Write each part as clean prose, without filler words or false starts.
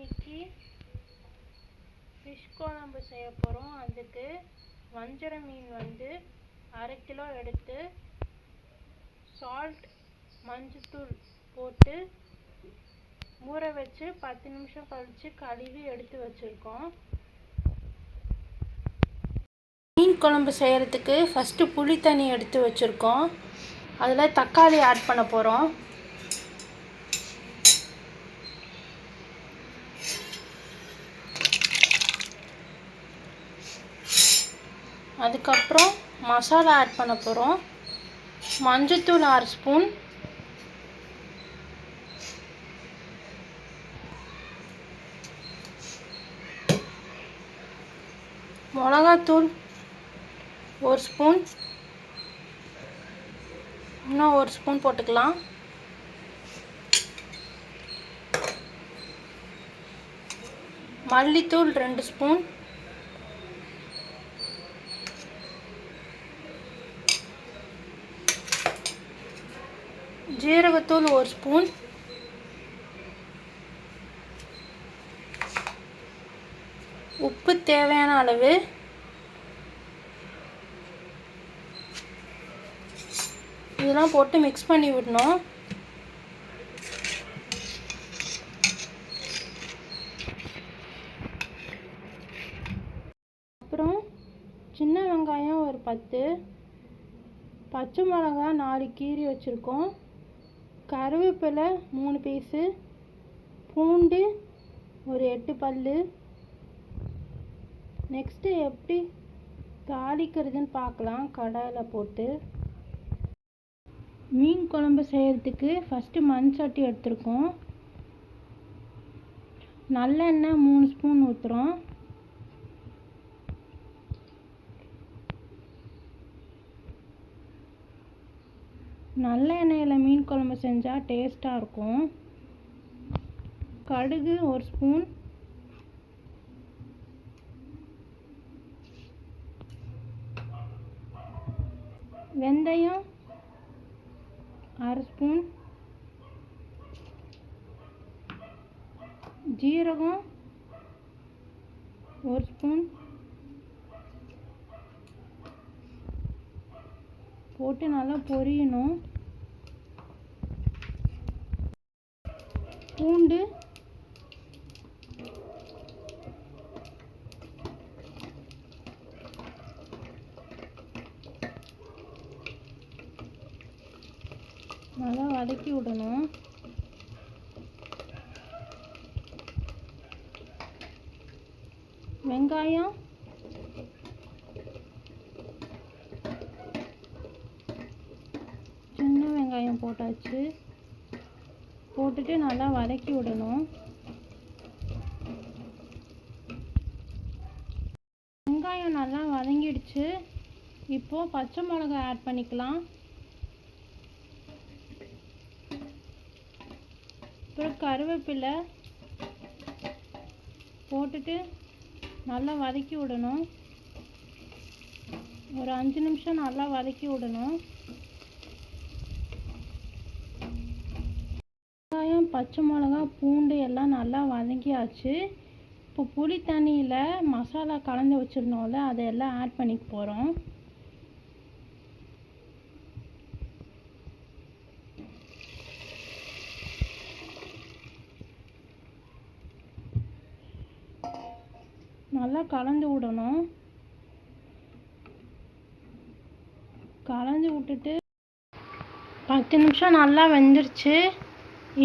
இன்னைக்கு ஃபிஷ் குழம்பு செய்ய போகிறோம். அதுக்கு வஞ்சர மீன் அரை கிலோ எடுத்து சால்ட் மஞ்சத்தூள் போட்டு ஊற வச்சு 10 நிமிஷம் கழித்து கழுவி எடுத்து வச்சுருக்கோம். மீன் குழம்பு செய்கிறதுக்கு ஃபஸ்ட்டு புளி தண்ணி எடுத்து வச்சுருக்கோம். அதில் தக்காளி ஆட் பண்ண போகிறோம். அதுக்கப்புறம் மசாலா ஆட் பண்ண போகிறோம். மஞ்சத்தூள் 6 ஸ்பூன், மிளகாத்தூள் 1 ஸ்பூன், இன்னும் 1 ஸ்பூன் போட்டுக்கலாம். மல்லித்தூள் 2 ஸ்பூன், ஜீரகத்தூள் 1 ஸ்பூன், உப்பு தேவையான அளவு, இதெல்லாம் போட்டு மிக்ஸ் பண்ணி விடணும். அப்புறம் சின்ன வெங்காயம் ஒரு 10, பச்சை மிளகாய் 4 கீறி வச்சுருக்கோம், கருவேப்பிலை 3 பீஸு, பூண்டு ஒரு 8 பல்லு. நெக்ஸ்ட்டு எப்படி தாளிக்கிறதுன்னு பார்க்கலாம். கடாயில் போட்டு மீன் குழம்பு செய்கிறதுக்கு ஃபஸ்ட்டு மண் சட்டி எடுத்துருக்கோம். நல்லெண்ணெய் 3 ஸ்பூன் ஊற்றுறோம். நல்ல எண்ணெயில் மீன் குழம்பு செஞ்சால் டேஸ்ட்டாக இருக்கும். கடுகு 1 ஸ்பூன், வெந்தயம் 1/2 ஸ்பூன், ஜீரகம் 1 ஸ்பூன் போட்டு நல்லா பொரியணும். பூண்டு நல்லா வதக்கி விடணும். வெங்காயம் சின்ன வெங்காயம் போட்டாச்சு. போட்டுட்டு நல்லா வதக்கி விடணும். வெங்காயம் நல்லா வதங்கிடுச்சு. இப்போது பச்சை மிளகாய் ஆட் பண்ணிக்கலாம். அப்புறம் கருவேப்பிலை போட்டுட்டு நல்லா வதக்கி விடணும். ஒரு 5 நிமிஷம் நல்லா வதக்கி விடணும். வெங்காயம், பச்சை மிளகா, பூண்டு எல்லாம் நல்லா வதங்கியாச்சு. இப்போ புளி தண்ணியில் மசாலா கலந்து வச்சுருந்தோம்ல, அதையெல்லாம் ஆட் பண்ணிக்க போகிறோம். நல்லா கலந்து விடணும். கலந்து விட்டுட்டு 10 நிமிஷம் நல்லா வெந்துருச்சு.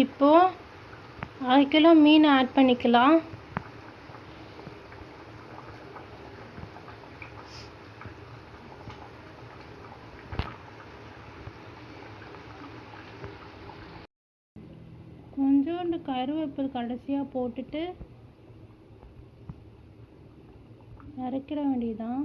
இப்போது 1/2 கிலோ மீன் ஆட் பண்ணிக்கலாம். கொஞ்சோண்டு கருவேப்பிலை கடைசியாக போட்டுட்டு இறக்கிட வேண்டியதுதான்.